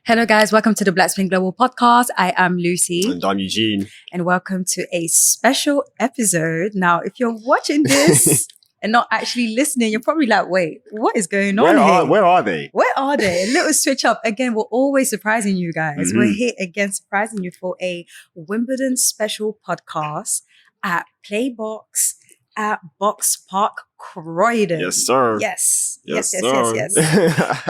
Hello guys, welcome to the BOXPARK Global Podcast. I am Lucy. And I'm Eugene. And welcome to a special episode. Now, if you're watching this and not actually listening, you're probably like, wait, what is going on here? Where are they? Where are they? A little switch up. Again, we're always surprising you guys. We're here again surprising you for a Wimbledon special podcast at PLAYBOX at BOXPARK Croydon. Yes, sir. Yes.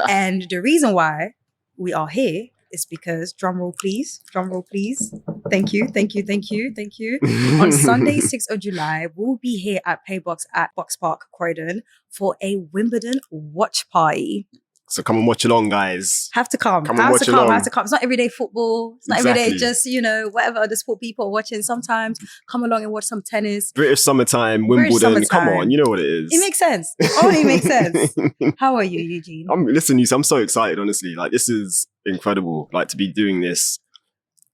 And the reason why we are here is because, drum roll please. Thank you. On Sunday, 6th of July, we'll be here at PLAYBOX at BOXPARK Croydon for a Wimbledon watch party. So come and watch along, guys. Have to come. Have to come. It's not everyday football. It's not everyday just, whatever other sport people are watching. Sometimes come along and watch some tennis. British summertime, Wimbledon. Come on, you know what it is. It makes sense. It only makes sense. How are you, Eugene? Listen, I'm so excited, honestly. Like, this is incredible. Like, to be doing this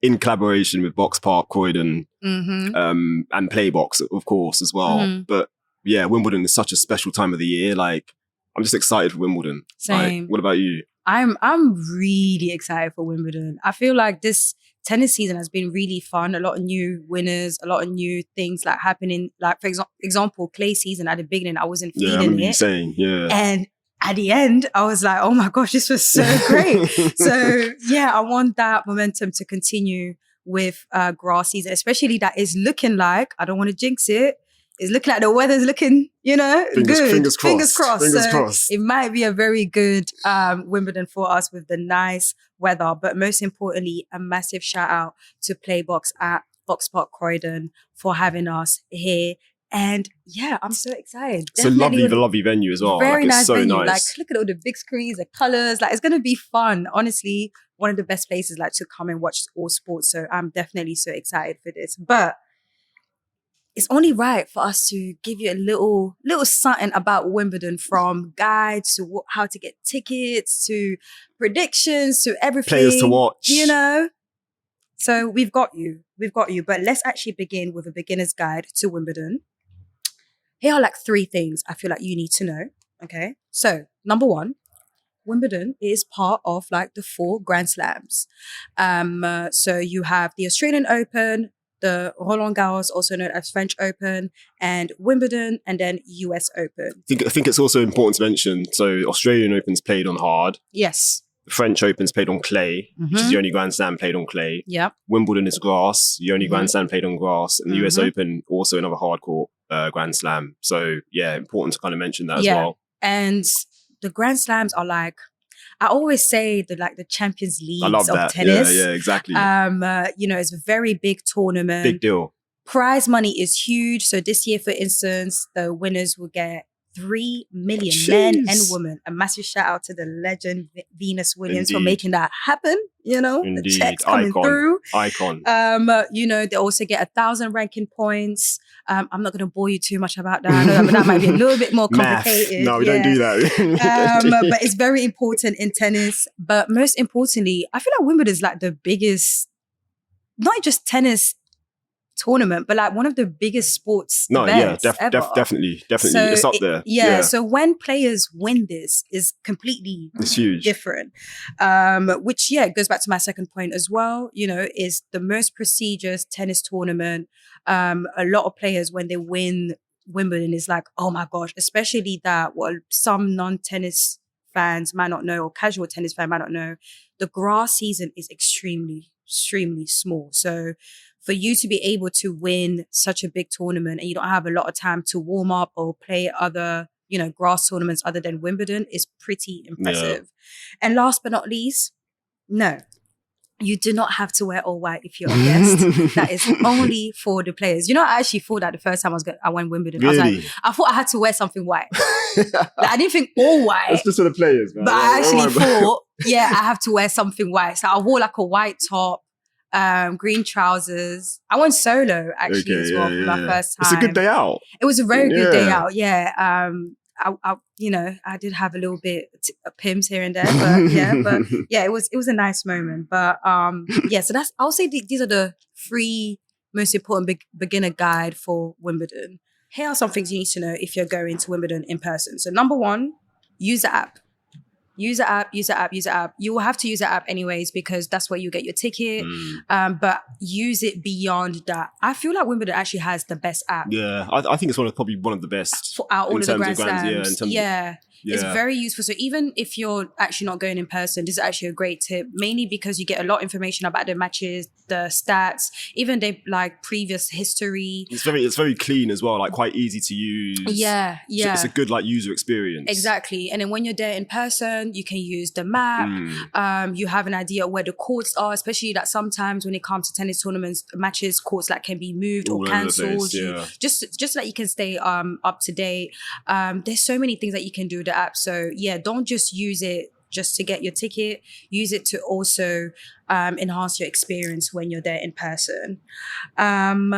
in collaboration with BOXPARK Croydon and PLAYBOX, of course, as well. But yeah, Wimbledon is such a special time of the year. Like, I'm just excited for Wimbledon. Same. Like, what about you? I'm really excited for Wimbledon. I feel like this tennis season has been really fun. A lot of new winners, a lot of new things like happening. Like, for example, clay season at the beginning, I wasn't feeling I remember it. you saying, yeah. And at the end, I was like, oh my gosh, this was so great. So yeah, I want that momentum to continue with grass season, especially that is looking like, I don't want to jinx it, it's looking like the weather's looking, good. Fingers crossed. So it might be a very good Wimbledon for us with the nice weather. But most importantly, a massive shout out to PLAYBOX at BOXPARK Croydon for having us here. And yeah, I'm so excited. It's a lovely venue as well. Very nice so venue. Nice. Like, look at all the big screens, the colors. Like, it's going to be fun. Honestly, one of the best places like to come and watch all sports. So I'm definitely so excited for this. But it's only right for us to give you a little something about Wimbledon, from guides to how to get tickets to predictions to everything. Players to watch. So we've got you. But let's actually begin with a beginner's guide to Wimbledon. Here are like 3 things I feel like you need to know. Okay. So number 1, Wimbledon is part of like the 4 Grand Slams. So you have the Australian Open, the Roland Garros, also known as French Open, and Wimbledon, and then US Open. I think it's also important to mention, so Australian Open's played on hard. Yes. The French Open's played on clay, which is the only Grand Slam played on clay. Yeah. Wimbledon is grass, the only Grand Slam played on grass, and the US Open, also another hard court Grand Slam. So yeah, important to kind of mention that as well. And the Grand Slams are like, I always say the Champions Leagues of tennis. Yeah, exactly. It's a very big tournament. Big deal. Prize money is huge. So this year, for instance, the winners will get 3 million, men and women. A massive shout out to the legend Venus Williams for making that happen. The checks coming through. Icon. They also get 1,000 ranking points. I'm not going to bore you too much about that. I know that might be a little bit more complicated. No, we don't do that. But it's very important in tennis. But most importantly, I feel like Wimbledon is like the biggest, not just tennis tournament, but like one of the biggest sports events ever. Definitely. So it's up there. So when players win this is completely different. Which goes back to my second point as well, is the most prestigious tennis tournament. A lot of players, when they win Wimbledon, is like, oh my gosh, especially that what some non-tennis fans might not know, or casual tennis fan might not know, the grass season is extremely small. So for you to be able to win such a big tournament and you don't have a lot of time to warm up or play other, grass tournaments other than Wimbledon is pretty impressive. Yeah. And last but not least, no, you do not have to wear all white if you're a guest. That is only for the players. I actually thought that the first time I went Wimbledon. Really? I thought I had to wear something white. I didn't think all white. It's just for the players, man. But I actually thought, I have to wear something white. So I wore like a white top, green trousers. I went solo actually as well for my first time. It's a good day out. It was a very good day out. Yeah. I did have a little bit of pims here and there, but it was a nice moment. But so I'll say these are the 3 most important beginner guide for Wimbledon. Here are some things you need to know if you're going to Wimbledon in person. So number 1, use the app. Use the app, use the app, use the app. You will have to use the app anyways because that's where you get your ticket. But use it beyond that. I feel like Wimbledon actually has the best app. Yeah, I think it's probably one of the best. For all of the Grand Slams. Yeah. It's very useful. So even if you're actually not going in person, this is actually a great tip, mainly because you get a lot of information about the matches, the stats, even their like previous history. It's very clean as well, like quite easy to use. Yeah. It's a good like user experience. Exactly. And then when you're there in person, you can use the map. You have an idea of where the courts are, especially that sometimes when it comes to tennis tournaments, matches, courts like can be moved or cancelled. Just so that you can stay up to date. There's so many things that you can do with the app. So yeah, don't just use it just to get your ticket. Use it to also enhance your experience when you're there in person. And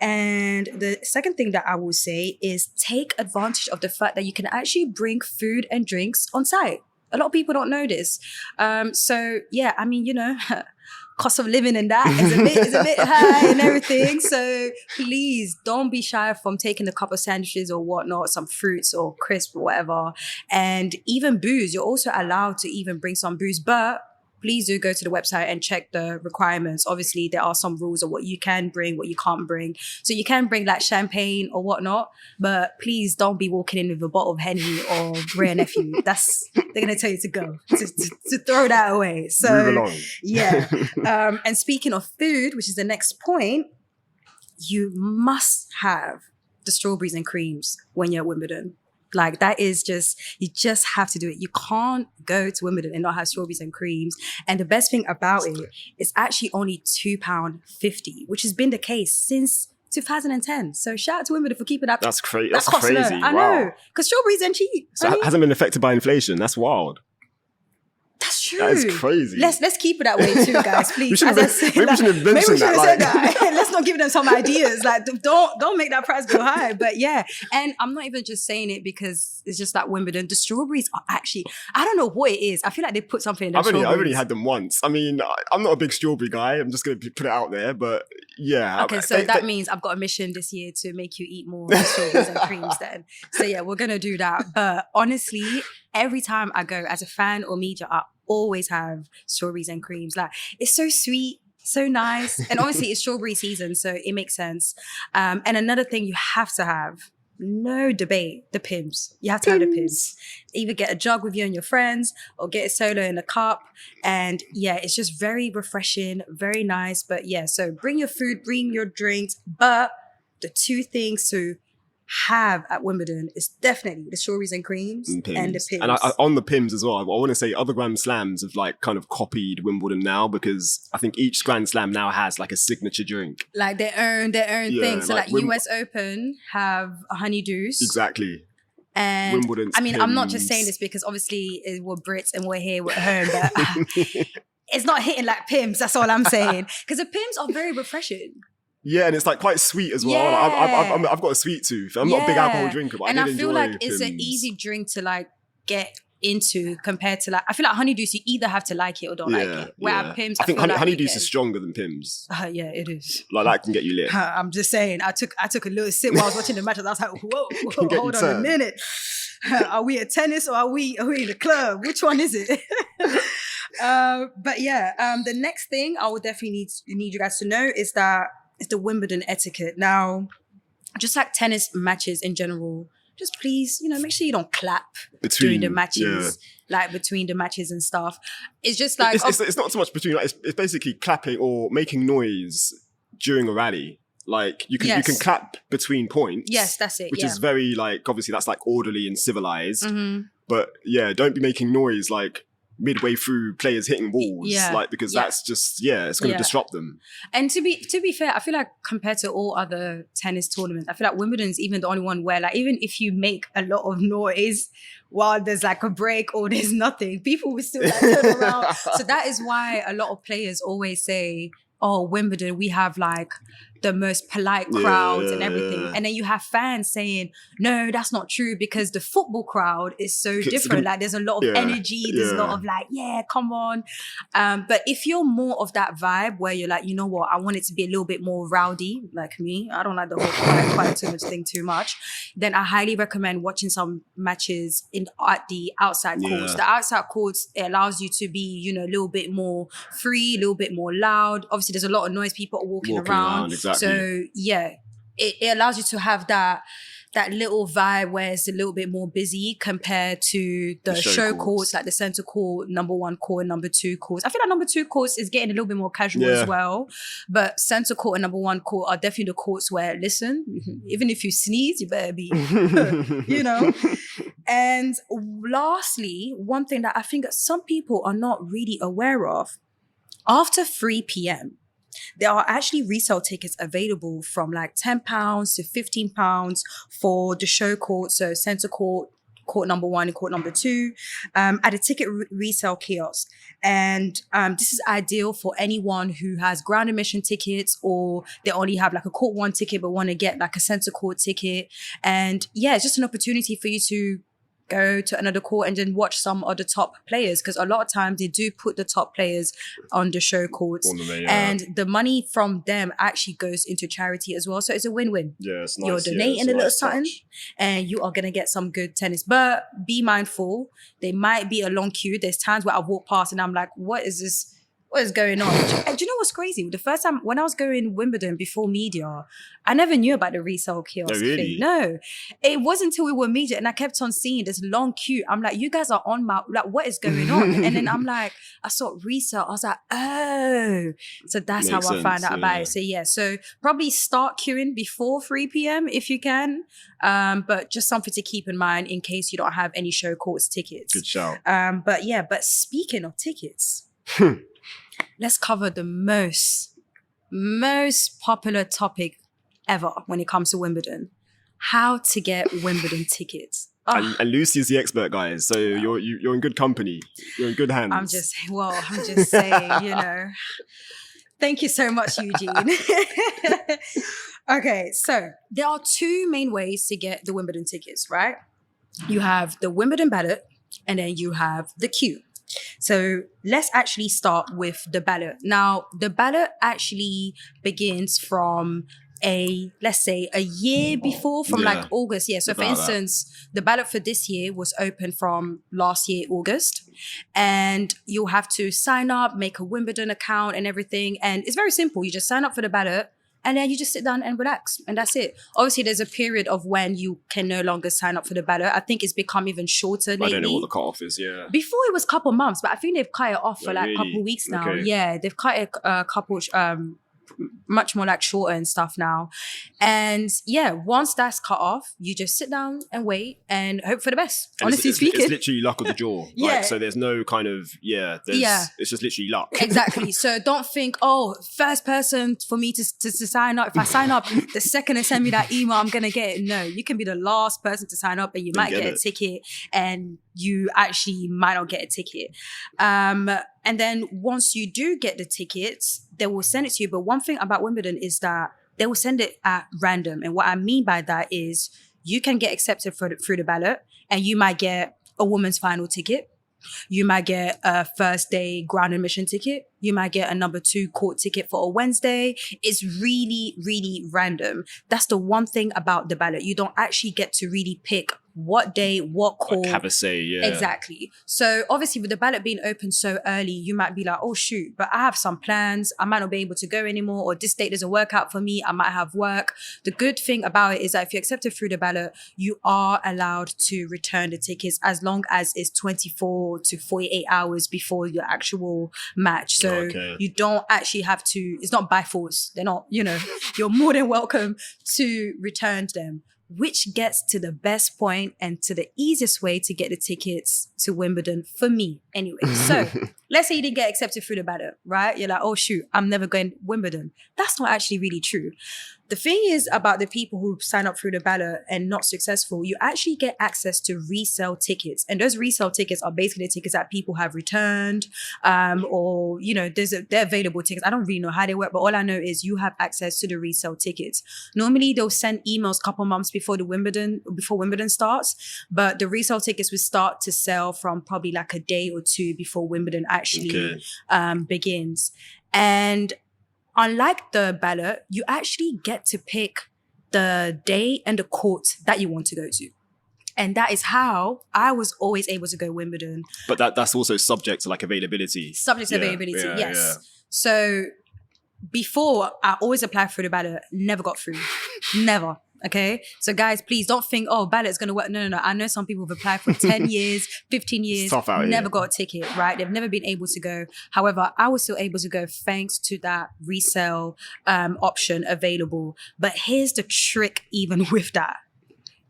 the second thing that I will say is take advantage of the fact that you can actually bring food and drinks on site. A lot of people don't know this. So yeah, I mean, cost of living and that is a bit high and everything. So please don't be shy from taking a couple of sandwiches or whatnot, some fruits or crisps or whatever. And even booze, you're also allowed to even bring some booze, but please do go to the website and check the requirements. Obviously, there are some rules of what you can bring, what you can't bring. So you can bring like champagne or whatnot, but please don't be walking in with a bottle of Henny or Rare Nephew. They're going to tell you to go, to throw that away. So, move along. Yeah. And speaking of food, which is the next point, you must have the strawberries and creams when you're at Wimbledon. Like that is you just have to do it. You can't go to Wimbledon and not have strawberries and creams. And the best thing about it is actually only £2.50, which has been the case since 2010. So shout out to Wimbledon for keeping that. That's crazy. That's crazy. I know. Because strawberries aren't cheap. So it hasn't been affected by inflation. That's wild. That's true. That is crazy. Let's keep it that way too, guys. Please. Maybe we should have mentioned that. Let's not give them some ideas. Like, don't make that price go high. But yeah, and I'm not even just saying it because it's just like Wimbledon. The strawberries are actually, I don't know what it is. I feel like they put something in the strawberries. I've only had them once. I mean, I'm not a big strawberry guy. I'm just going to put it out there. But yeah. Okay, so that means I've got a mission this year to make you eat more strawberries and creams then. So yeah, we're going to do that. But honestly, every time I go as a fan or media, I always have strawberries and creams. Like, it's so sweet, so nice. And obviously it's strawberry season, so it makes sense. And another thing you have to have, no debate, the Pims. You have to have the Pims. Either get a jug with you and your friends or get it solo in a cup. And yeah, it's just very refreshing, very nice. But yeah, so bring your food, bring your drinks. But the two things to have at Wimbledon is definitely the strawberries and creams and the Pims. And on the Pims as well, I want to say other Grand Slams have like kind of copied Wimbledon now, because I think each Grand Slam now has like a signature drink. Like their own thing. So like US Open have a honeydews. Exactly. And Wimbledon's I mean, Pims. I'm not just saying this because obviously we're Brits and we're here, we're at home, but it's not hitting like Pims, that's all I'm saying. Because the Pims are very refreshing. Yeah, and it's like quite sweet as well. Yeah. Like, I've got a sweet tooth. I'm not a big alcohol drinker, but I feel like it's Pims. an easy drink to like get into compared to like, I feel like honeydews, you either have to like it or don't like it. Where at Pims, I think honeydews is stronger than Pims. Yeah, it is. Like that can get you lit. I'm just saying, I took a little sip while I was watching the match. I was like, whoa, hold on a minute. Are we at tennis or are we in the club? Which one is it? But yeah, the next thing I would definitely need you guys to know is that it's the Wimbledon etiquette. Now, just like tennis matches in general, just please, make sure you don't clap during the matches, like between the matches and stuff. It's just like... It's not so much between, like, it's basically clapping or making noise during a rally. Like, you can clap between points. Yes, that's it, Which is very, like, obviously that's like orderly and civilized. Mm-hmm. But yeah, don't be making noise, like, midway through players hitting balls, because that's just it's going to disrupt them. And to be fair, I feel like compared to all other tennis tournaments, I feel like Wimbledon's even the only one where like even if you make a lot of noise while there's like a break or there's nothing, people will still like turn around. So that is why a lot of players always say, oh, Wimbledon, we have like the most polite crowds and everything. And then you have fans saying, no, that's not true because the football crowd is so different. Like there's a lot of energy. There's a lot of like, come on. But if you're more of that vibe where you're like, you know what, I want it to be a little bit more rowdy, like me. I don't like the whole quiet too much thing too much. then I highly recommend watching some matches at the outside courts. The outside courts, it allows you to be, you know, a little bit more free, a little bit more loud. Obviously, there's a lot of noise, people are walking around. Exactly. So yeah, it allows you to have that little vibe where it's a little bit more busy compared to the show courts, like the center court, number 1 court, and number 2 courts. I feel like number 2 courts is getting a little bit more casual as well. But center court and number 1 court are definitely the courts where, listen, even if you sneeze, you better be, you know. And lastly, one thing that I think that some people are not really aware of, after 3 p.m., there are actually resale tickets available from like £10 to £15 for the show court, so center court, court number 1 and court number 2, at a ticket resale kiosk. And this is ideal for anyone who has ground admission tickets, or they only have like a court 1 ticket but want to get like a center court ticket. And yeah, it's just an opportunity for you to go to another court and then watch some of the top players, because a lot of times they do put the top players on the show courts, and the money from them actually goes into charity as well. So it's a win-win. Yeah, it's nice. You're donating a little something and you are going to get some good tennis. But be mindful, there might be a long queue. There's times where I walk past and I'm like, what is this? What is going on? Do you know what's crazy? The first time when I was going Wimbledon before media, I never knew about the resale kiosk thing. No, it wasn't until we were media and I kept on seeing this long queue. I'm like, you guys are on my, like, what is going on? And then I'm like, I saw resale. I was like, oh. So that's Makes how I sense, found out about it. So yeah, so probably start queuing before 3 p.m. if you can. But just something to keep in mind in case you don't have any show courts tickets. Good shout. But speaking of tickets, let's cover the most popular topic ever when it comes to Wimbledon: how to get Wimbledon tickets. And Lucy is the expert, guys. So you're in good company. You're in good hands. I'm just saying, you know. Thank you so much, Eugene. Okay, so there are 2 main ways to get the Wimbledon tickets, right? You have the Wimbledon ballot, and then you have the queue. So let's actually start with the ballot. Now, the ballot actually begins from let's say a year before, from like August. Yeah. So for instance, the ballot for this year was open from last year, August. And you'll have to sign up, make a Wimbledon account and everything. And it's very simple. You just sign up for the ballot, and then you just sit down and relax. And that's it. Obviously, there's a period of when you can no longer sign up for the ballot. I think it's become even shorter lately. I don't know what the cutoff is, yeah. Before it was a couple months, but I think they've cut it off for like a couple weeks now. Okay. Yeah, they've cut it a couple, much more like shorter and stuff now. And yeah, once that's cut off, you just sit down and wait and hope for the best. And honestly speaking. It's literally luck of the draw. Yeah. Like, so there's no kind of, it's just literally luck. Exactly. So don't think, first person for me to sign up. If I sign up, the second they send me that email, I'm going to get it. No, you can be the last person to sign up and you might get a ticket, and you actually might not get a ticket. And then once you do get the tickets, they will send it to you. But one thing about Wimbledon is that they will send it at random. And what I mean by that is you can get accepted through the ballot, and you might get a women's final ticket. You might get a first day ground admission ticket. You might get a number 2 court ticket for a Wednesday. It's really, really random. That's the one thing about the ballot. You don't actually get to really pick what day, what court. Like have a say, yeah. Exactly. So obviously with the ballot being open so early, you might be like, oh shoot, but I have some plans. I might not be able to go anymore, or this date doesn't work out for me. I might have work. The good thing about it is that if you're accepted through the ballot, you are allowed to return the tickets as long as it's 24 to 48 hours before your actual match. So you don't actually have to, it's not by force. They're not, you're more than welcome to return them. Which gets to the best point and to the easiest way to get the tickets to Wimbledon for me anyway. So let's say you didn't get accepted through the ballot, right? You're like, oh shoot, I'm never going to Wimbledon. That's not actually really true. The thing is about the people who sign up through the ballot and not successful, you actually get access to resale tickets. And those resale tickets are basically the tickets that people have returned, or, they're available tickets. I don't really know how they work, but all I know is you have access to the resale tickets. Normally they'll send emails a couple months before Wimbledon starts, but the resale tickets will start to sell from probably like a day or 2 before Wimbledon actually begins. And unlike the ballot, you actually get to pick the day and the court that you want to go to. And that is how I was always able to go Wimbledon. But that's also subject to like availability. Subject to availability, yes. Yeah. So before, I always applied through the ballot, never got through. Never. Okay. So guys, please don't think, oh, ballot's going to work. No. I know some people have applied for 10 years, 15 years, never got a ticket, right? They've never been able to go. However, I was still able to go thanks to that resale option available. But here's the trick even with that.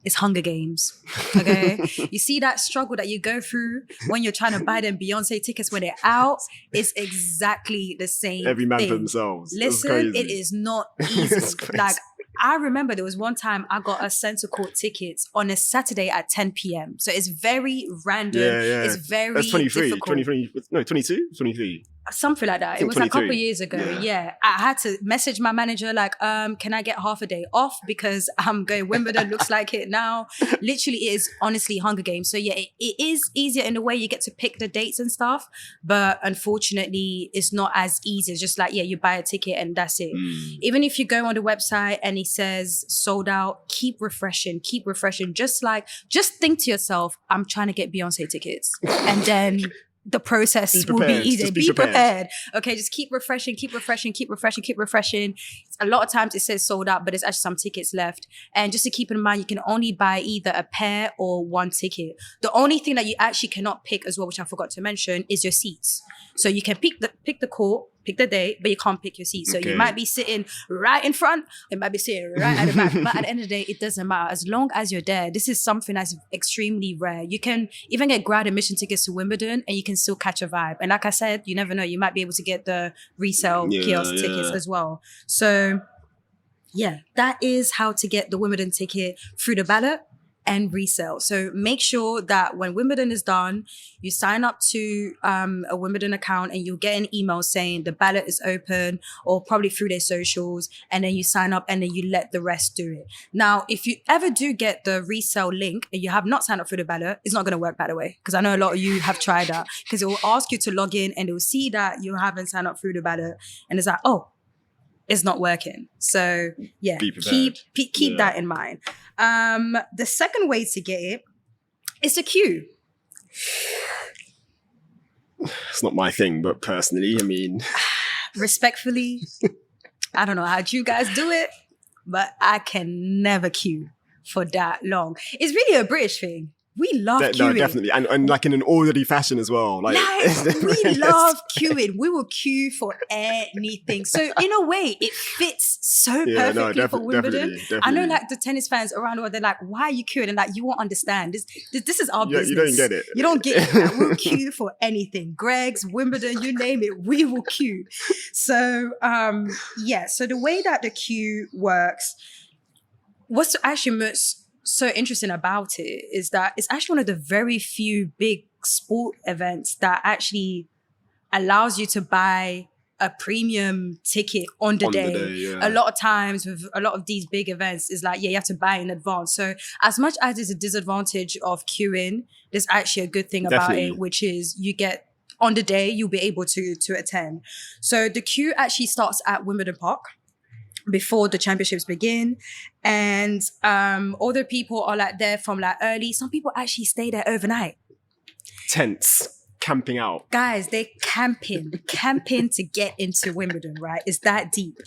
It's Hunger Games, okay? You see that struggle that you go through when you're trying to buy them Beyonce tickets when they're out? It's exactly the same Every man thing. for themselves. Listen, it is not easy. Like, I remember there was one time I got a centre court ticket on a Saturday at 10 p.m. So it's very random. Yeah. It's very That's 23, difficult. 22? 23. Something like that. It was 22. A couple of years ago. Yeah. I had to message my manager like, can I get half a day off because I'm going Wimbledon, looks like it now. Literally, it is honestly Hunger Games. So yeah, it is easier in a way you get to pick the dates and stuff. But unfortunately, it's not as easy. It's just like, yeah, you buy a ticket and that's it. Even if you go on the website and it says sold out, keep refreshing. Just think to yourself, I'm trying to get Beyonce tickets. And then the process will be easier. Be prepared. Okay, just keep refreshing. A lot of times it says sold out, but there's actually some tickets left. And just to keep in mind, you can only buy either a pair or one ticket. The only thing that you actually cannot pick as well, which I forgot to mention, is your seats. So you can pick the court, pick the day, but you can't pick your seat. So you might be sitting right in front, it might be sitting right at the back. But at the end of the day, it doesn't matter. As long as you're there, this is something that's extremely rare. You can even get grad admission tickets to Wimbledon and you can still catch a vibe. And like I said, you never know. You might be able to get the resale kiosk tickets as well. So yeah, that is how to get the Wimbledon ticket through the ballot and resale. So make sure that when Wimbledon is done, you sign up to a Wimbledon account and you'll get an email saying the ballot is open, or probably through their socials, and then you sign up and then you let the rest do it. Now, if you ever do get the resale link and you have not signed up for the ballot, it's not going to work, by the way, because I know a lot of you have tried that, because it will ask you to log in and it will see that you haven't signed up through the ballot and it's like, oh, it's not working. So yeah, keep that in mind. The second way to get it is a queue. It's not my thing, but personally, I mean, respectfully, I don't know how you guys do it, but I can never queue for that long. It's really a British thing. We love queuing. No, definitely. And like in an orderly fashion as well. Like we love queuing. We will queue for anything. So in a way, it fits so perfectly for Wimbledon. Definitely. I know like the tennis fans around the world, they're like, why are you queuing? And like, you won't understand. This is our business. You don't get it. You don't get it. Like, we'll queue for anything. Greg's, Wimbledon, you name it, we will queue. So so the way that the queue works, what's actually so interesting about it is that it's actually one of the very few big sport events that actually allows you to buy a premium ticket on the day. A lot of times with a lot of these big events is like, you have to buy in advance. So as much as there's a disadvantage of queuing, there's actually a good thing about it, which is you get on the day, you'll be able to attend. So the queue actually starts at Wimbledon Park before the championships begin, and other people are like there from like early. Some people actually stay there overnight. Tents, camping out. Guys, they're camping to get into Wimbledon, right? It's that deep.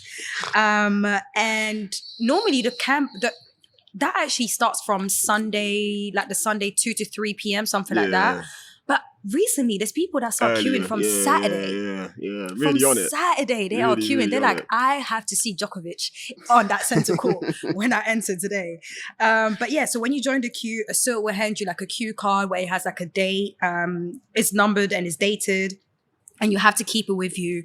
And normally that actually starts from Sunday, like the Sunday 2 to 3 p.m, something like that. But recently, there's people that start queuing from Saturday. Really from on it. Saturday, they are queuing. They're like, I have to see Djokovic on that centre court when I enter today. But yeah, so when you join the queue, a steward will hand you like a queue card where it has like a date. It's numbered and it's dated. And you have to keep it with you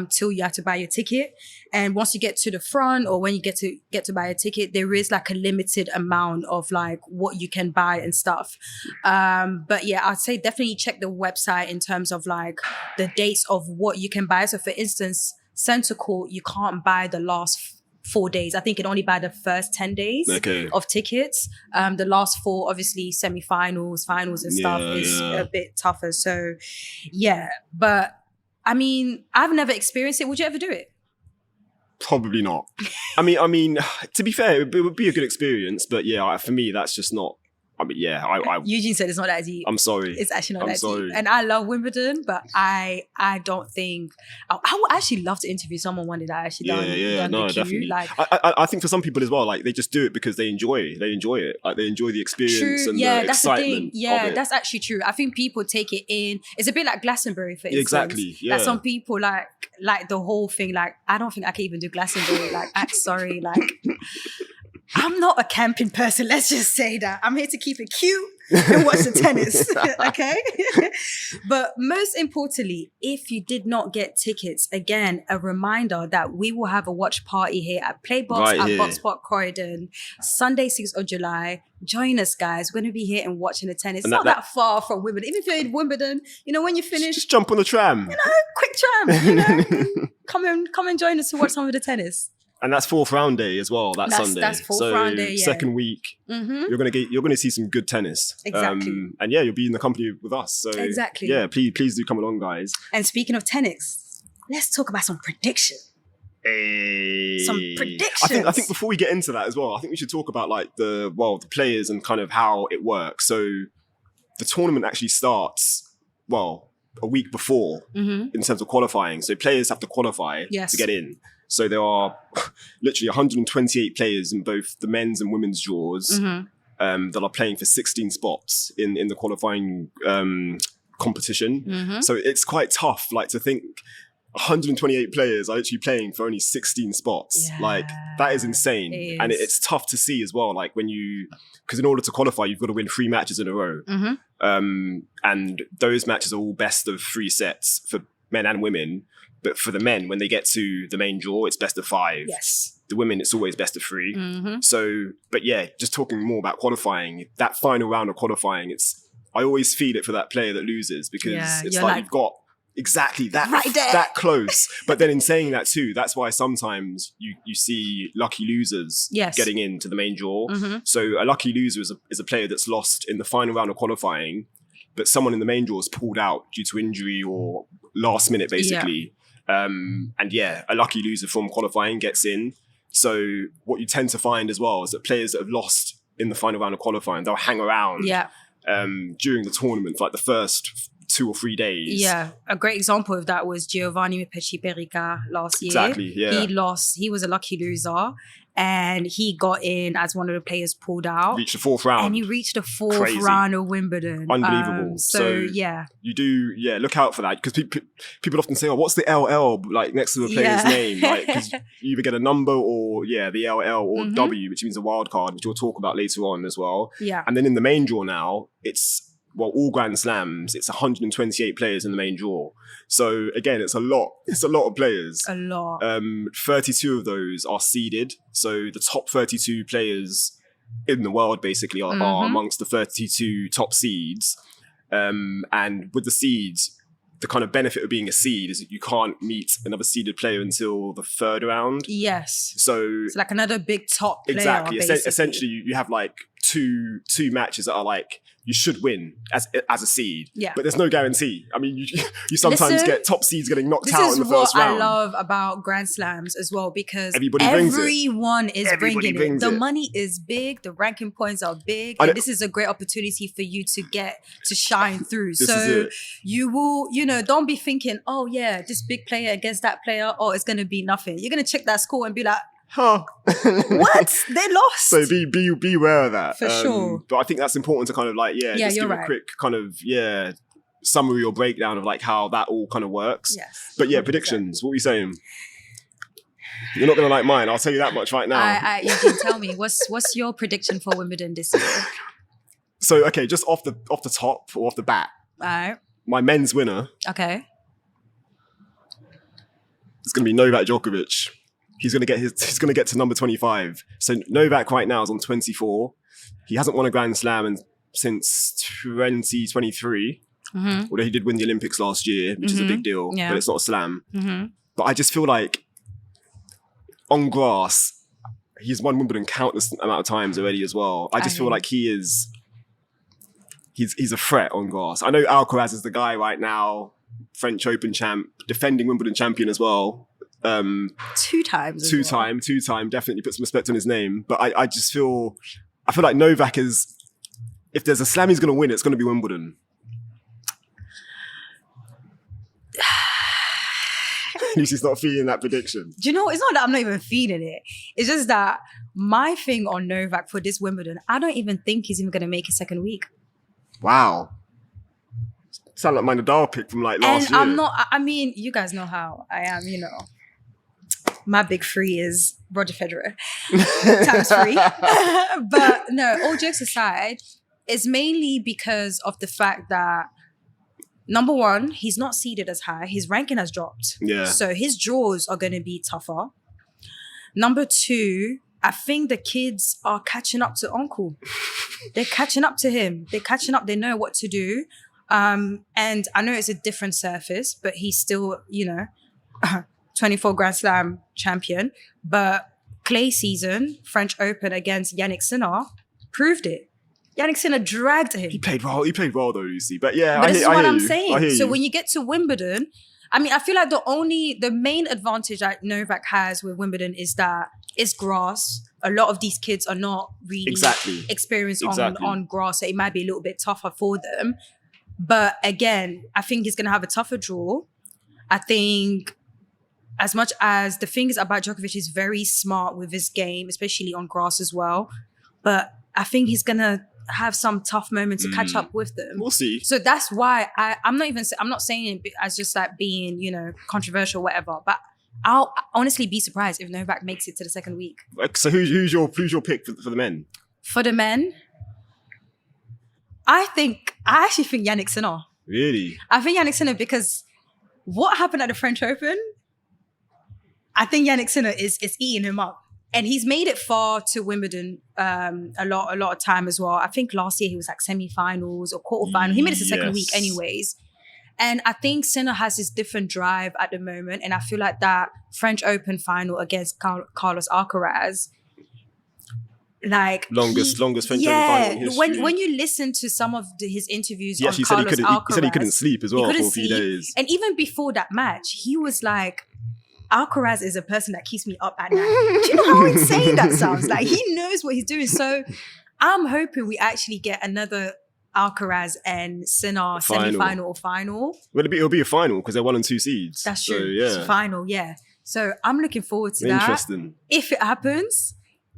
till you have to buy your ticket. And once you get to the front, or when you get to buy a ticket, there is like a limited amount of like what you can buy and stuff. But yeah, I'd say definitely check the website in terms of like the dates of what you can buy. So for instance, centre court, you can't buy the last 4 days. I think it only buy the first 10 days of tickets. The last 4, obviously, semi-finals, finals and stuff is a bit tougher. So yeah, but I mean, I've never experienced it. Would you ever do it? Probably not. I mean, to be fair, it would be a good experience, but yeah, for me, that's just not. I mean, yeah, I Eugene said it's not that deep. I'm sorry. It's actually not that deep. And I love Wimbledon, but I don't think I would actually love to interview someone one day that actually done the queue. Definitely. Like, I think for some people as well, like they just do it because they enjoy it. Like they enjoy the experience and the excitement. Yeah, that's actually true. I think people take it in. It's a bit like Glastonbury, for instance. Exactly. Yeah. Like some people like the whole thing. Like, I don't think I can even do Glastonbury. Like, I'm sorry, like. I'm not a camping person, let's just say that. I'm here to keep it cute and watch the tennis, okay? But most importantly, if you did not get tickets, again, a reminder that we will have a watch party here at PLAYBOX at BOXPARK Croydon, Sunday, 6th of July. Join us, guys. We're going to be here and watching the tennis. It's not that far from Wimbledon. Even if you're in Wimbledon, when you finish... Just jump on the tram. Quick tram, come and join us to watch some of the tennis. And that's fourth round day as well. Sunday. That's fourth round day. Yeah. Second week, you're gonna see some good tennis. Exactly. And yeah, you'll be in the company with us. So exactly. Yeah, please do come along, guys. And speaking of tennis, let's talk about some prediction. Some predictions. I think before we get into that as well, I think we should talk about like the players and kind of how it works. So the tournament actually starts a week before in terms of qualifying. So players have to qualify to get in. So there are literally 128 players in both the men's and women's draws that are playing for 16 spots in the qualifying competition. So it's quite tough, like to think 128 players are actually playing for only 16 spots. Yeah. Like that is insane. And it's tough to see as well. Like because in order to qualify, you've got to win 3 matches in a row. And those matches are all best of 3 sets for men and women. But for the men, when they get to the main draw, it's best of 5. Yes. The women, it's always best of 3. So, but yeah, just talking more about qualifying, that final round of qualifying, I always feel it for that player that loses because it's like you've got exactly that right there. That close. But then in saying that too, that's why sometimes you see lucky losers getting into the main draw. So a lucky loser is a player that's lost in the final round of qualifying, but someone in the main draw is pulled out due to injury or last minute, basically. Yeah. A lucky loser from qualifying gets in. So what you tend to find as well is that players that have lost in the final round of qualifying, they'll hang around during the tournament for like the first 2 or 3 days. Yeah, a great example of that was Giovanni Pesci-Perica last year. Exactly, yeah. He lost. He was a lucky loser. And he got in as one of the players pulled out. Reached the 4th round. And he reached the 4th round of Wimbledon. Unbelievable. So yeah. You do, look out for that. Because people often say, what's the LL like next to the player's name? Like, because you either get a number or, the LL or W, which means a wild card, which we'll talk about later on as well. Yeah. And then in the main draw now, it's, all Grand Slams, it's 128 players in the main draw. So again, it's a lot. It's a lot of players. A lot. 32 of those are seeded. So the top 32 players in the world basically are amongst the 32 top seeds. And with the seeds, the kind of benefit of being a seed is that you can't meet another seeded player until the 3rd round. Yes. So it's like another big top player. Exactly. Essentially, you have like two matches that are like, you should win as a seed. Yeah. But there's no guarantee. I mean, you sometimes get top seeds getting knocked out in the first round. This is what I love about Grand Slams as well, because everyone is bringing it. The money is big, the ranking points are big, and this is a great opportunity for you to get to shine through. So you will, don't be thinking, oh yeah, this big player against that player, it's going to be nothing. You're going to check that score and be like, what? They lost. So be aware of that. For sure. But I think that's important to kind of like, just give a quick kind of, summary or breakdown of like how that all kind of works. Yes. But predictions. What are you saying? You're not going to like mine. I'll tell you that much right now. You can tell me. What's your prediction for Wimbledon this year? So, okay, just off the top or off the bat. All right. My men's winner. Okay. It's going to be Novak Djokovic. He's going to get to number 25. So Novak right now is on 24. He hasn't won a Grand Slam since 2023. Although he did win the Olympics last year, which is a big deal, but it's not a slam. But I just feel like on grass, he's won Wimbledon countless amount of times already as well. I just feel like he's a threat on grass. I know Alcaraz is the guy right now, French Open champ, defending Wimbledon champion as well. Two times. Two time, definitely put some respect on his name. But I feel like Novak is, if there's a slam he's going to win, it's going to be Wimbledon. Lucy's not feeling that prediction. Do you know, it's not that I'm not even feeling it. It's just that my thing on Novak for this Wimbledon, I don't even think he's even going to make his second week. Wow. Sound like my Nadal pick from like last year. I'm not, I mean, you guys know how I am, you know. My big three is Roger Federer times 3. But no, all jokes aside, it's mainly because of the fact that number one, he's not seeded as high. His ranking has dropped. Yeah. So his draws are going to be tougher. Number two, I think the kids are catching up to Uncle. They're catching up to him. They're catching up. They know what to do. And I know it's a different surface, but he's still, you know, 24 Grand Slam champion. But clay season, French Open against Yannick Sinner, proved it. Yannick Sinner dragged him. He played well though, Lucy. But yeah, but this is what I'm you. saying. So when you get to Wimbledon, I mean, I feel like the main advantage that Novak has with Wimbledon is that it's grass. A lot of these kids are not really experienced on grass, so it might be a little bit tougher for them. But again, I think he's going to have a tougher draw. I think as much as the thing is about Djokovic is very smart with his game, especially on grass as well. But I think he's going to have some tough moments to catch up with them. We'll see. So that's why I'm not saying it as just like being, you know, controversial or whatever, but I'll honestly be surprised if Novak makes it to the second week. So who's your pick for the men? For the men, I actually think Yannick Sinner. Really? I think Yannick Sinner because what happened at the French Open, I think Yannick Sinner is eating him up. And he's made it far to Wimbledon a lot of time as well. I think last year he was like semi-finals or quarterfinals. He made it to second week anyways. And I think Sinner has this different drive at the moment. And I feel like that French Open final against Carlos Alcaraz, like longest French Open final in history. When you listen to some of his interviews on Carlos Alcaraz, he said he couldn't sleep as well for a few days. And even before that match, he was like, Alcaraz is a person that keeps me up at night. Do you know how insane that sounds? Like, he knows what he's doing. So I'm hoping we actually get another Alcaraz and Sinner semi-final or final. Well, it'll be a final because they're 1 and 2 seeds. That's true. Yeah. It's a final, yeah. So I'm looking forward to that. Interesting. If it happens,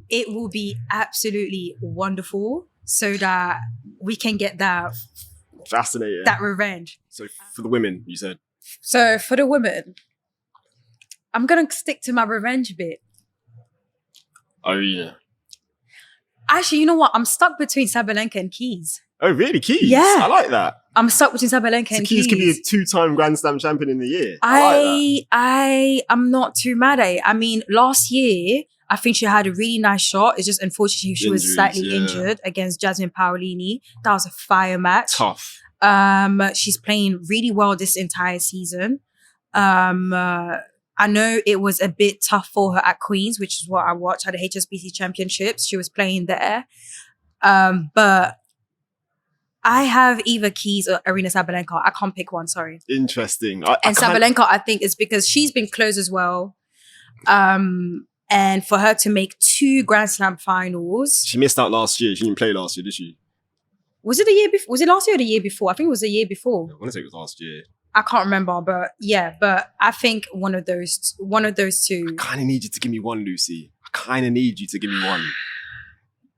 it will be absolutely wonderful so that we can get that. Fascinating. That revenge. So for the women, you said? So for the women, I'm going to stick to my revenge bit. Oh, yeah. Actually, you know what? I'm stuck between Sabalenka and Keys. Oh, really? Keys? Yeah. I like that. I'm stuck between Sabalenka and Keys. Keys could be a 2-time Grand Slam champion in the year. I'm not too mad at it. I mean, last year, I think she had a really nice shot. It's just unfortunately she was slightly injured against Jasmine Paolini. That was a fire match. Tough. She's playing really well this entire season. I know it was a bit tough for her at Queen's, which is what I watched at the HSBC Championships. She was playing there. But I have either Keys or Aryna Sabalenka. I can't pick one, sorry. Interesting. Sabalenka, I think, is because she's been close as well. And for her to make 2 Grand Slam finals. She missed out last year. She didn't play last year, did she? Was it the year before? Was it last year or the year before? I think it was the year before. I want to say it was last year. I can't remember, but yeah, but I think one of those two. I kind of need you to give me one, Lucy. I kind of need you to give me one.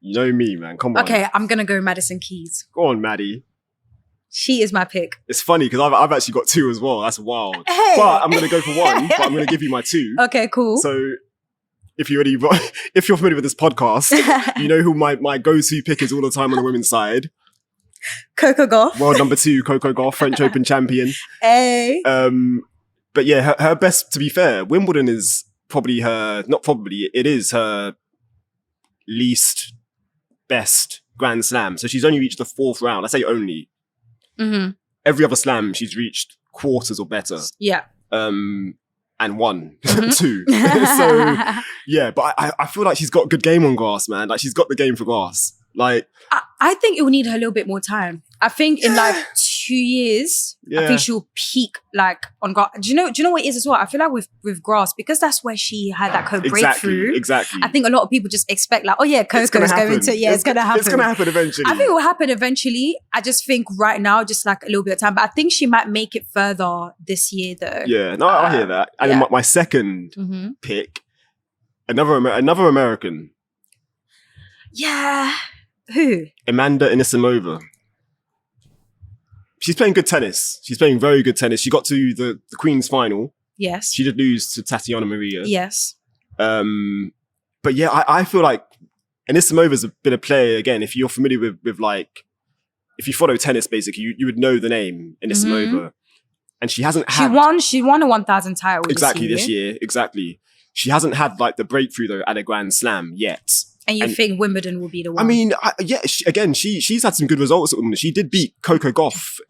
You know me, man. Come on. Okay, I'm going to go Madison Keys. Go on, Maddie. She is my pick. It's funny because I've actually got 2 as well. That's wild. Hey. But I'm going to go for one, but I'm going to give you my 2. Okay, cool. So if you're familiar with this podcast, you know who my go-to pick is all the time on the women's side. Coco Gauff. World number 2, Coco Gauff, French Open champion. Hey. But yeah, her best, to be fair, Wimbledon is probably it is her least best Grand Slam. So she's only reached the 4th round. I say only. Mm-hmm. Every other slam, she's reached quarters or better. Yeah. And won 2. So yeah, but I feel like she's got a good game on grass, man. Like she's got the game for grass. Like I think it will need her a little bit more time. I think in like 2 years, I think she'll peak like on grass. Do you know what it is as well? I feel like with grass, because that's where she had that breakthrough. Exactly. I think a lot of people just expect like, oh yeah, Coco's going to it's going to happen. It's going to happen eventually. I think it will happen eventually. I just think right now, just like a little bit of time. But I think she might make it further this year though. Yeah, no, I hear that. And then my second pick, another American. Yeah. Who? Amanda Anisimova. She's playing good tennis. She's playing very good tennis. She got to the Queen's final. Yes. She did lose to Tatiana Maria. Yes. But yeah, I feel like Anisimova's been a player, again, if you're familiar with like, if you follow tennis, basically, you would know the name Anisimova. And she hasn't had... She won a 1,000 title this year. Exactly. She hasn't had like the breakthrough though at a Grand Slam yet. And you think Wimbledon will be the one? I mean, she's had some good results at Wimbledon. She did beat Coco Gauff,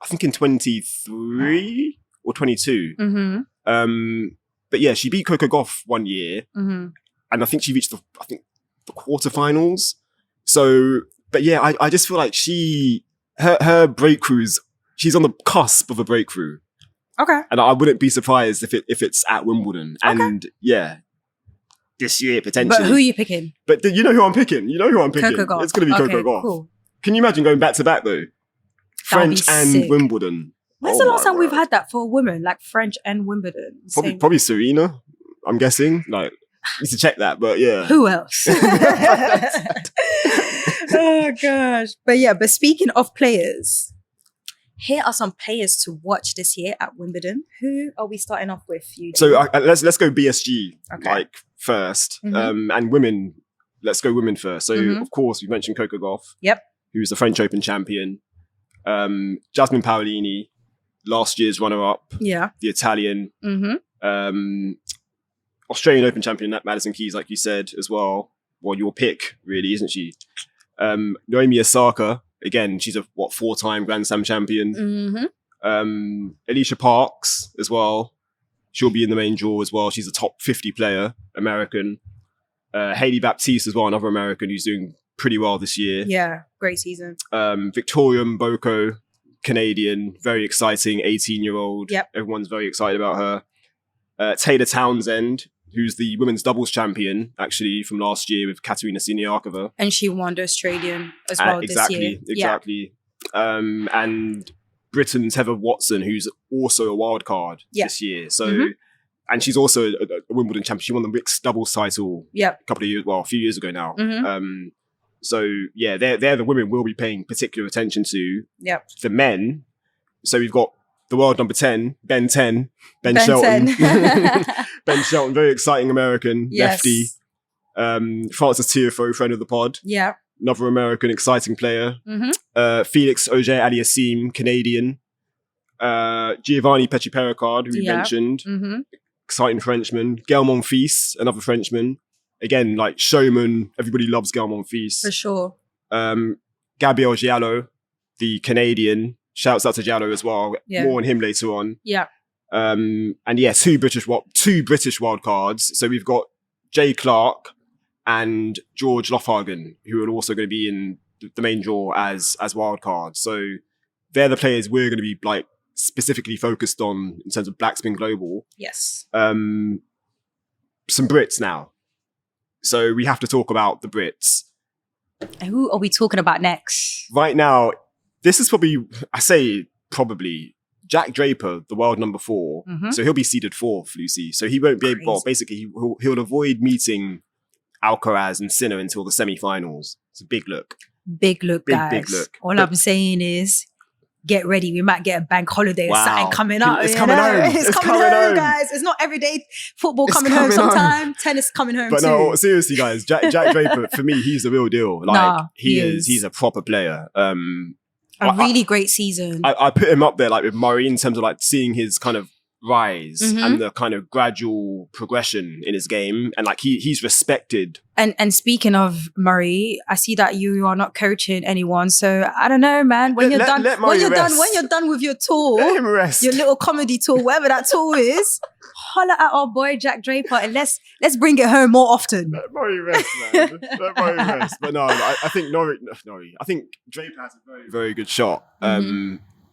I think in 23 or 22. But yeah, she beat Coco Gauff one year. And I think she reached the quarterfinals. So, but yeah, I just feel like her breakthroughs, she's on the cusp of a breakthrough. Okay. And I wouldn't be surprised if it's at Wimbledon. Okay. And yeah, this year potentially. But who are you picking? But you know who I'm picking. Coco Gauff. It's going to be Coco Gauff. Cool. Can you imagine going back to back though? French and Wimbledon. When's the last time we've had that for women? Like French and Wimbledon? Probably Serena, I'm guessing. Like, need to check that, but yeah. Who else? Oh gosh. But speaking of players, here are some players to watch this year at Wimbledon. Who are we starting off with, Eugene? So let's go BSG first. And women, let's go women first. So of course we mentioned Coco Gauff. Yep. Who's the French Open champion. Jasmine Paolini, last year's runner-up. Yeah. The Italian. Australian Open champion, Madison Keys, like you said as well. Well, your pick, really, isn't she? Naomi Osaka. Again, she's a 4-time Grand Slam champion. Alicia Parks as well. She'll be in the main draw as well. She's a top 50 player, American. Hailey Baptiste as well, another American who's doing pretty well this year. Yeah, great season. Victoria Mboko, Canadian, very exciting, 18-year-old. Yep. Everyone's very excited about her. Taylor Townsend, who's the women's doubles champion, actually, from last year with Katerina Siniakova. And she won the Australian as well this year. Exactly. And Britain's Heather Watson, who's also a wild card this year. So, and she's also a Wimbledon champion. She won the mixed doubles title a few years ago now. So, yeah, they're the women we'll be paying particular attention to. Yep. The men, so we've got the world number 10, Ben Shelton. Ben Shelton, very exciting American, lefty. Francis Tiafoe, friend of the pod. Yeah. Another American, exciting player. Felix Auger-Aliassime, Canadian. Giovanni Pesci-Pericard, who we mentioned. Exciting Frenchman. Gael Monfils, another Frenchman. Again, like showman. Everybody loves Gael Monfils. For sure. Gabriel Giallo, the Canadian. Shouts out to Giallo as well. Yeah. More on him later on. Yeah. And yeah, two British wild cards. So we've got Jay Clark and George Lofhagen, who are also going to be in the main draw as wild cards. So they're the players we're going to be like specifically focused on in terms of Blackspin Global. Yes. Some Brits now. So we have to talk about the Brits. And who are we talking about next? Right now, this is probably Jack Draper, the world number 4. So he'll be seeded 4th, Lucy. So he won't be able, basically, he'll avoid meeting Alcaraz and Sinner until the semi-finals. It's a big look. Big look, guys. Big look. I'm saying is, get ready. We might get a bank holiday or something coming up. It's coming home. It's coming home, guys. It's not everyday football coming home sometime. Tennis coming home but too. No, seriously, guys. Jack Draper, for me, he's the real deal. Like, he's a proper player. A really great season. I put him up there like with Murray in terms of like seeing his kind of rise and the kind of gradual progression in his game, and like he's respected. And speaking of Murray, I see that you are not coaching anyone, so I don't know, man. When you're done with your tour, let him rest. Your little comedy tour, whatever that tour is, holler at our boy Jack Draper and let's bring it home more often. Let Murray rest, man. Let Murray rest. But no, I think I think Draper has a very, very good shot.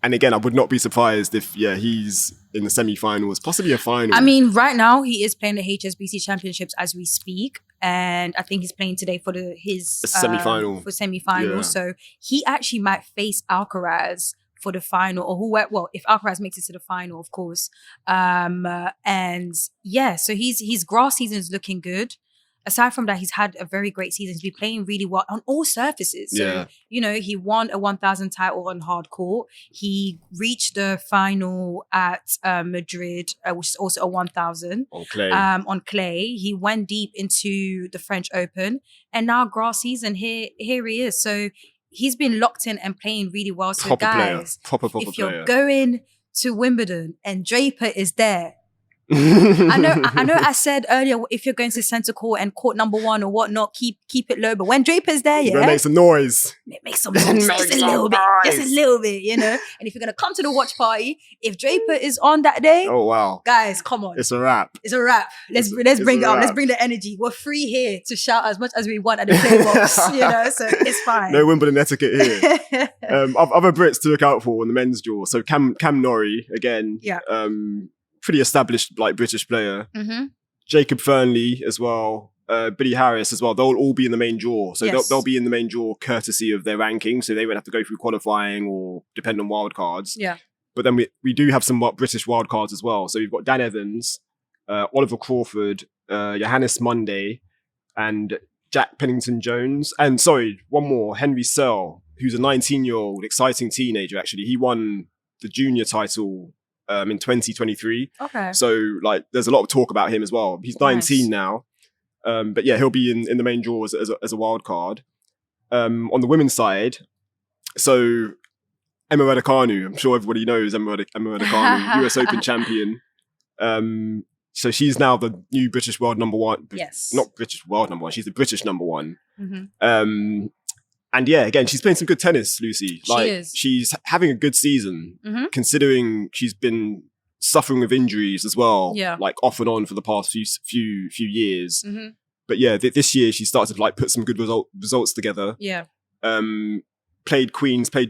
And again, I would not be surprised if, he's in the semi-finals, possibly a final. I mean, right now he is playing the HSBC Championships as we speak, and I think he's playing today for his semi-final. Yeah. So he actually might face Alcaraz for the final, or whoever. Well, if Alcaraz makes it to the final, of course. And yeah, so his grass season is looking good. Aside from that, he's had a very great season. He's been playing really well on all surfaces. So, he won a 1,000 title on hard court. He reached the final at Madrid, which is also a 1,000. On clay. On clay. He went deep into the French Open. And now grass season, here he is. So he's been locked in and playing really well. So guys, proper if player. you're going to Wimbledon and Draper is there, I know I said earlier, if you're going to centre court and court number 1 or whatnot, keep it low. But when Draper's there, make some noise. Make some noise. Just a little bit, And if you're going to come to the watch party, if Draper is on that day, oh wow, guys, come on. It's a wrap. Let's bring it up. Let's bring the energy. We're free here to shout as much as we want at the PLAYBOX, so it's fine. No Wimbledon etiquette here. Other Brits to look out for in the men's draw. So Cam Norrie, again. Yeah. Pretty established British player. Mm-hmm. Jacob Fernley as well. Billy Harris as well. They'll all be in the main draw. So they'll be in the main draw courtesy of their ranking. So they won't have to go through qualifying or depend on wildcards. Yeah. But then we do have some British wildcards as well. So we've got Dan Evans, Oliver Crawford, Johannes Monday, and Jack Pennington-Jones. And sorry, one more, Henry Searle, who's a 19-year-old, exciting teenager actually. He won the junior title in 2023. Okay. So there's a lot of talk about him as well. He's 19 now. But yeah, he'll be in the main draw as a wild card. On the women's side, so Emma Raducanu, I'm sure everybody knows Emma Raducanu, US Open champion. So she's now the new British world number 1. Yes. Not British world number 1. She's the British number 1. Mm-hmm. And yeah, again, she's playing some good tennis, Lucy. She is. She's having a good season, considering she's been suffering with injuries as well, off and on for the past few years. Mm-hmm. But yeah, this year she started to put some good results together. Yeah. Played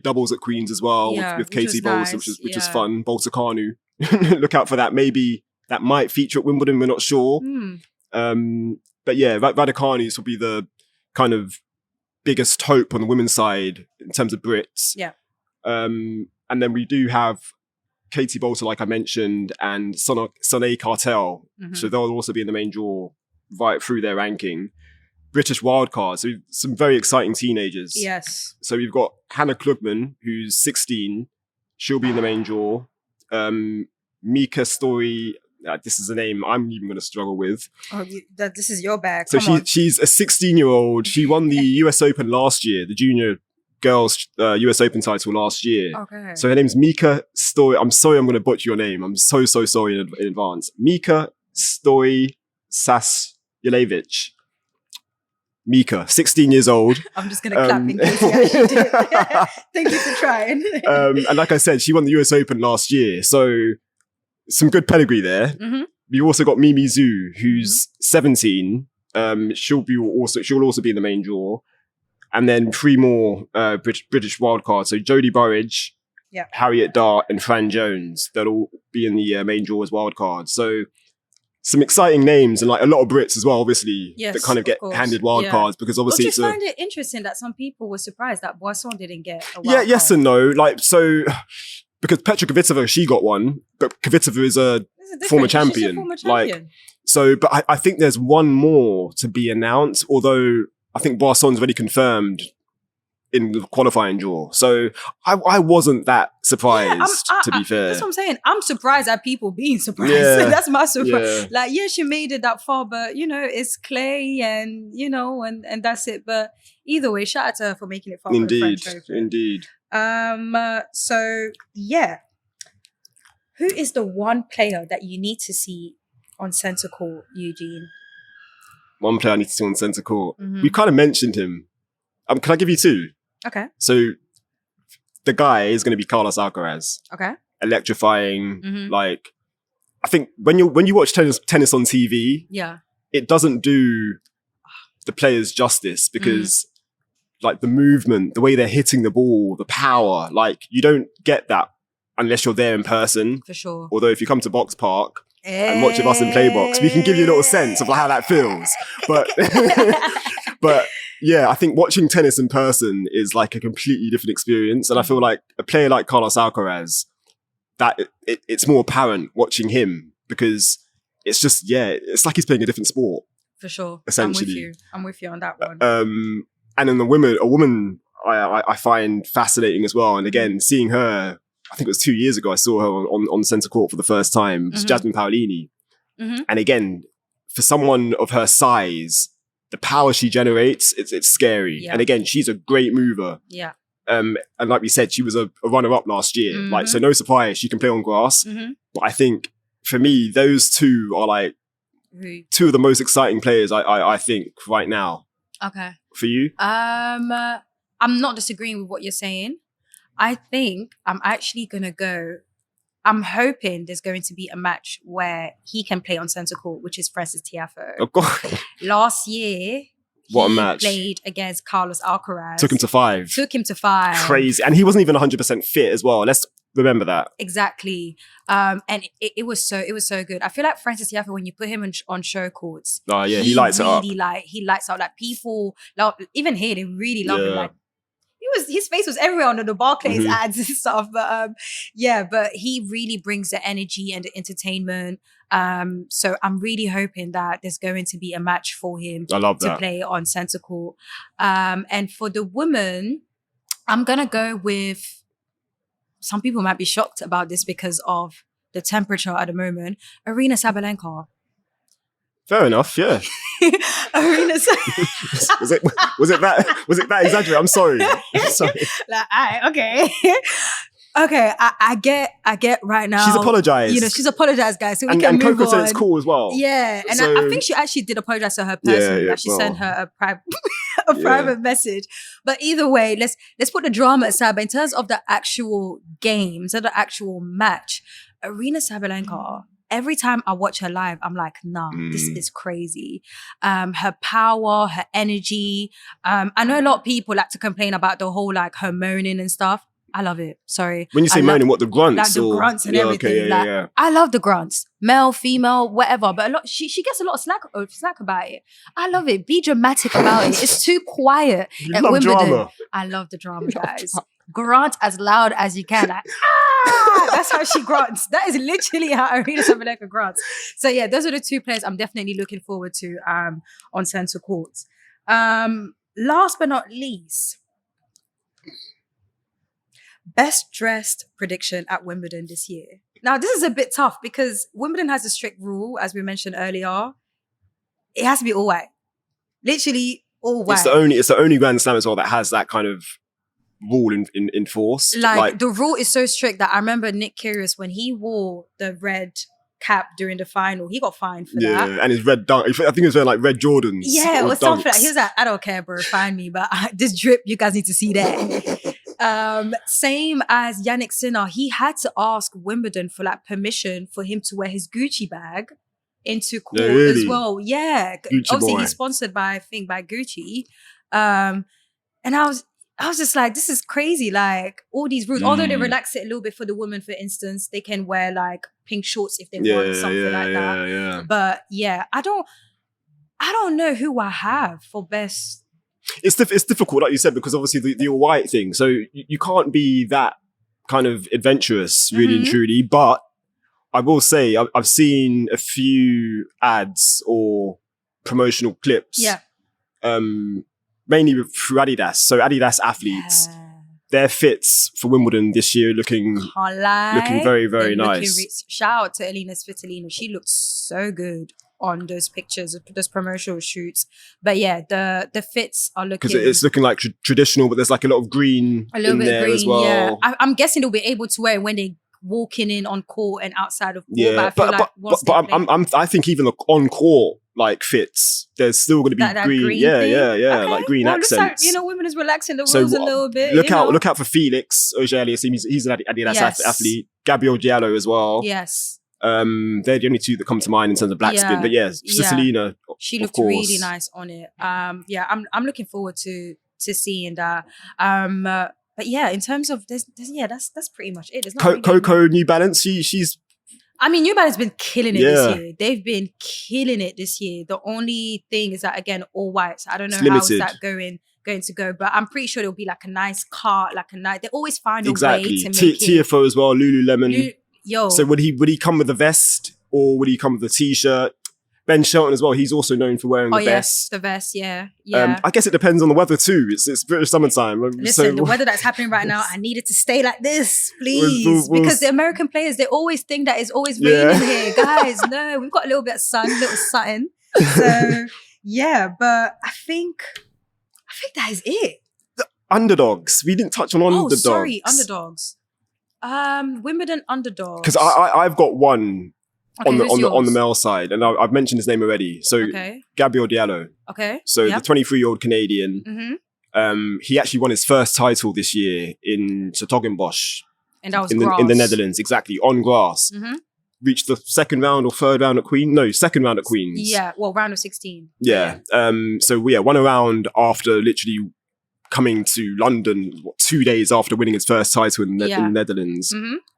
doubles at Queens as well with Katie Bowles, nice. which is fun. Bolsakanu, look out for that. Maybe that might feature at Wimbledon. We're not sure. But yeah, Raducanu will be the kind of biggest hope on the women's side in terms of Brits. Yeah. And then we do have Katie Bolter, like I mentioned, and Soné Cartel. Mm-hmm. So they'll also be in the main draw right through their ranking. British wildcards, so some very exciting teenagers. Yes. So we've got Hannah Klugman, who's 16. She'll be in the main draw. Mika Story, this is a name I'm even going to struggle with. Oh, this is your bag. So she's a 16-year-old. She won the US Open last year, the junior girls US Open title last year. Okay. So her name's Mika Story. I'm sorry, I'm going to butcher your name. I'm so sorry in advance. Mika Story Sasyelevich. Mika, 16 years old. I'm just going to clap in case you actually did. Thank you for trying. And like I said, she won the US Open last year. So some good pedigree there. Mm-hmm. We also got Mimi Zhu, who's 17. She'll also be in the main draw. And then 3 more British wildcards. So Jodie Burridge, Harriet Dart, and Fran Jones. They'll all be in the main draw as wildcards. So some exciting names and a lot of Brits as well, obviously, that kind of get handed wildcards because obviously I find it interesting that some people were surprised that Boisson didn't get a wildcard. Yeah, yes and no. Because Petra Kvitova, she got one, but Kvitova is a former champion. She's a former champion. But I think there's one more to be announced, although I think Boisson's already confirmed in the qualifying draw. So I wasn't that surprised, to be fair. That's what I'm saying. I'm surprised at people being surprised. Yeah. That's my surprise. Yeah. She made it that far, but, it's clay and, and that's it. But either way, shout out to her for making it far. Indeed. For the French Open. Indeed. So, yeah. Who is the one player that you need to see on centre court, Eugene? One player I need to see on centre court. Mm-hmm. We kind of mentioned him. Can I give you 2? Okay. So the guy is going to be Carlos Alcaraz. Okay. Electrifying. Mm-hmm. I think when you watch tennis on TV, it doesn't do the players justice because the movement, the way they're hitting the ball, the power, you don't get that unless you're there in person. For sure. Although if you come to BOXPARK and watch with us in PLAYBOX, we can give you a little sense of how that feels. But but yeah, I think watching tennis in person is like a completely different experience. And I feel like a player like Carlos Alcaraz, that it's more apparent watching him because it's just, it's like he's playing a different sport. For sure. Essentially. I'm with you on that one. And then a woman I find fascinating as well. And again, seeing her, I think it was 2 years ago, I saw her on centre court for the first time. It's Jasmine Paolini. And again, for someone of her size, the power she generates, it's scary. And again, she's a great mover. And like we said, she was a runner-up last year. Like, so no surprise, she can play on grass. But I think for me, those two are like two of the most exciting players I think right now. Okay. For you? I'm not disagreeing with what you're saying. I think I'm actually going to go. I'm hoping there's going to be a match where he can play on centre court, which is Frances Tiafoe. Oh, God. Last year, what a match. Played against Carlos Alcaraz. Took him to 5. Crazy. And he wasn't even 100% fit as well. Let's remember that. Exactly. And it was so good. I feel like Frances Tiafoe, when you put him on show courts, he lights really it up. He lights out. Like people love, even here, they really love him. Like his face was everywhere on the Barclays ads and stuff. But but he really brings the energy and the entertainment. So I'm really hoping that there's going to be a match for him to play on centre court. And for the woman, I'm gonna go with, some people might be shocked about this because of the temperature at the moment, Aryna Sabalenka. Fair enough, yeah. Aryna was it that exaggerated? I'm sorry. Okay. Okay, I get right now. She's apologized. You know, she's apologized, guys. So we can move on. And Coco said it's cool as well. Yeah, and so, I think she actually did apologize to her personally. She sent her a private message. But either way, let's put the drama aside. But in terms of the actual games and the actual match, Aryna Sabalenka, every time I watch her live, I'm like, nah, this is crazy. Her power, her energy. I know a lot of people like to complain about the whole like her moaning and stuff. I love it. Sorry. When you say moaning, what, the grunts? Like the grunts and everything. Okay, I love the grunts. Male, female, whatever. But she gets a lot of slack about it. I love it. Be dramatic about it. It's too quiet at Wimbledon. Drama. I love the drama, guys. Grunt as loud as you can. Like, that's how she grunts. That is literally how Aryna Sabalenka grunts. So yeah, those are the two players I'm definitely looking forward to on centre court. Last but not least, best dressed prediction at Wimbledon this year. Now, this is a bit tough because Wimbledon has a strict rule, as we mentioned earlier. It has to be all white. Literally all white. It's the only Grand Slam as well that has that kind of rule in force. Like the rule is so strict that I remember Nick Kyrgios, when he wore the red cap during the final, he got fined for that. Yeah, and his red dunk. I think he was wearing like red Jordans. Yeah, or something like that. He was like, I don't care, bro, fine me, but this drip, you guys need to see that. Same as Yannick Sinner, he had to ask Wimbledon for like permission for him to wear his Gucci bag into court as well. Yeah, Gucci obviously boy. He's sponsored by Gucci, and I was just like, this is crazy. Like all these rules, although they relax it a little bit for the women, for instance, they can wear like pink shorts if they want something like that. Yeah. But yeah, I don't know who I have for best. It's difficult, like you said, because obviously the all white thing. So you can't be that kind of adventurous, really and truly. But I will say I've seen a few ads or promotional clips. Yeah. Mainly through Adidas. So Adidas athletes, their fits for Wimbledon this year looking very, very nice. Shout out to Elina Svitolina. She looked so good on those pictures, those promotional shoots. But yeah, the fits are looking... Because it's looking like traditional, but there's like a lot of green in there as well. Yeah. I'm guessing they'll be able to wear it when they walking in on court and outside of court. Yeah, I think even the on court like fits, there's still going to be that green. Yeah, thing? Okay. Like green accents. Like, women is relaxing the rules a little bit. Look out for Felix Auger-Aliassime. He's an Adidas athlete. Gabriel Giallo as well. Yes. They're the only two that come to mind in terms of black spin. But yeah, Svitolina, she looked really nice on it. I'm looking forward to seeing that. But yeah, in terms of this, that's pretty much it. There's not Coco, New Balance, she's... I mean, New Balance has been killing it this year. They've been killing it this year. The only thing is that, again, all white. So I don't know how is that going to go, but I'm pretty sure it'll be like a nice car, like a nice... They always find a way to make it. TFO as well, Lululemon. So would he come with a vest or would he come with a t-shirt? Ben Shelton as well. He's also known for wearing the vest. Yes, the vest. Yeah. I guess it depends on the weather too. It's British summertime. Listen, the weather that's happening right now, I need it to stay like this, please, because the American players, they always think that it's always raining here, guys. No, we've got a little bit of sun, a little something. So yeah, but I think that is it. The underdogs. We didn't touch on underdogs. Oh, sorry, underdogs. Wimbledon underdogs. Because I've got one. Okay, on the male side, and I've mentioned his name already. So Gabriel Diallo. Okay. So the 23-year-old Canadian. He actually won his first title this year in Bosch. And that was in the Netherlands, exactly, on grass. Reached the second round or third round at Queens. No, second round at Queens. Yeah, well, round of 16. Yeah. Won a round after literally coming to London 2 days after winning his first title in the Netherlands.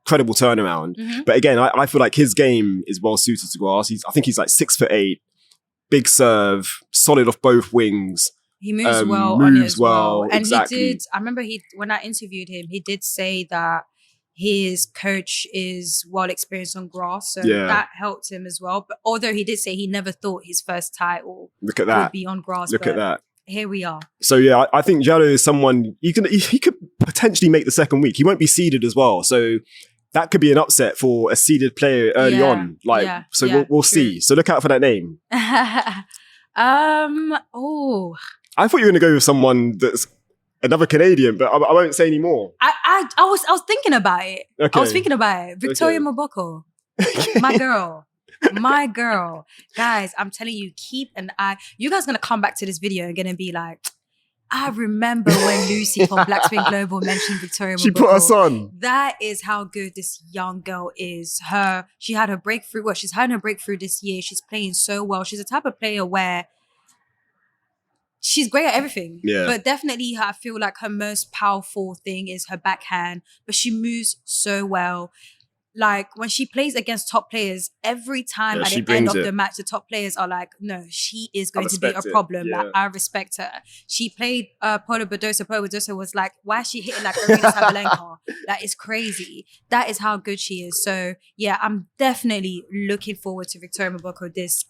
Incredible turnaround. But again, I feel like his game is well suited to grass. I think he's like 6'8", big serve, solid off both wings. He moves well on it as well. And exactly. he did, I remember when I interviewed him, he did say that his coach is well experienced on grass. So that helped him as well. But although he did say he never thought his first title would be on grass. Look at that. Here we are. So yeah, I think Diallo is someone he could potentially make the second week. He won't be seeded as well, so that could be an upset for a seeded player early on. We'll see. So look out for that name. I thought you were going to go with someone that's another Canadian, but I won't say any more. I was thinking about it. Okay. I was thinking about it. Victoria Maboko, my girl. Guys, I'm telling you, keep an eye. You guys are going to come back to this video and gonna be like, I remember when Lucy from Black Spin Global mentioned Victoria Maboko. She put us on. That is how good this young girl is. She had her breakthrough. Well, she's had her breakthrough this year. She's playing so well. She's the type of player where she's great at everything. Yeah. But definitely, I feel like her most powerful thing is her backhand. But she moves so well. Like, when she plays against top players, every time at the end of the match, the top players are like, no, she is going to be a problem. Yeah. Like, I respect her. She played Polo Badosa. Polo Badosa was like, why is she hitting like Arina Sabalenka? That is crazy. That is how good she is. So, yeah, I'm definitely looking forward to Victoria Maboko this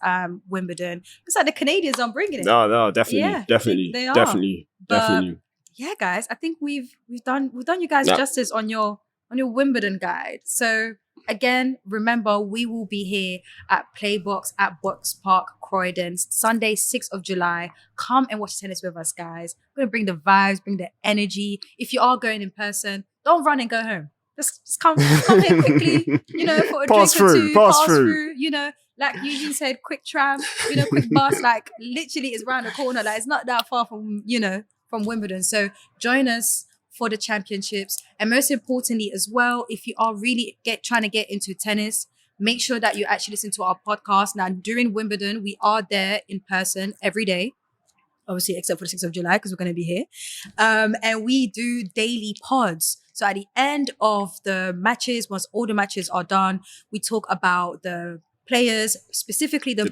Wimbledon. It's like the Canadians aren't bringing it. No, definitely. Yeah, definitely. They are. Definitely. Yeah, guys, I think we've done you guys justice on your Wimbledon guide. So again, remember, we will be here at PLAYBOX at BOXPARK Croydon, Sunday, 6th of July. Come and watch tennis with us, guys. We're going to bring the vibes, bring the energy. If you are going in person, don't run and go home. Just come here quickly, for a drink or two. Pass through, like Eugene said, quick tram, quick bus. Like, literally it's around the corner. Like, it's not that far from Wimbledon. So join us for the championships. And most importantly as well, if you are really trying to get into tennis, make sure that you actually listen to our podcast. Now, during Wimbledon, we are there in person every day, obviously except for the 6th of July because we're going to be here. And we do daily pods. So at the end of the matches, once all the matches are done, we talk about the players, specifically the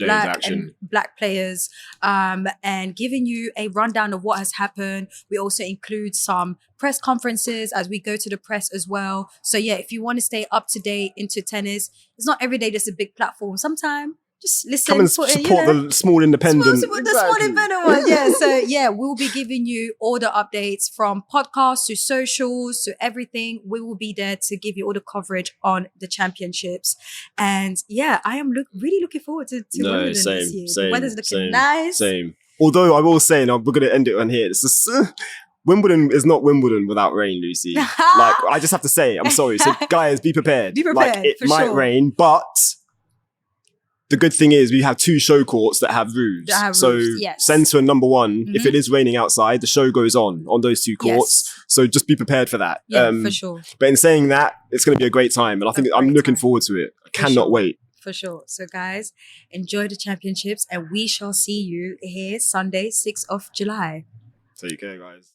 black players, and giving you a rundown of what has happened. We also include some press conferences as we go to the press as well. So yeah, if you want to stay up to date into tennis, it's not every day there's a big platform. Sometimes just listen. Come and support the small independent. The small independent one. Yeah. So yeah, we'll be giving you all the updates from podcasts to socials to everything. We will be there to give you all the coverage on the championships. And yeah, I am really looking forward to Wimbledon this year. The weather's looking nice. Same. Although I will say, and we're going to end it on here. It's just, Wimbledon is not Wimbledon without rain, Lucy. Like, I just have to say, I'm sorry. So guys, be prepared. Be prepared. Like, it might rain, but the good thing is we have 2 show courts that have roofs. Centre and number 1, if it is raining outside, the show goes on those 2 courts. Yes. So just be prepared for that. Yeah, for sure. But in saying that, it's going to be a great time. And I think I'm looking forward to it. I cannot wait. For sure. So guys, enjoy the championships and we shall see you here Sunday, 6th of July. Take care, guys.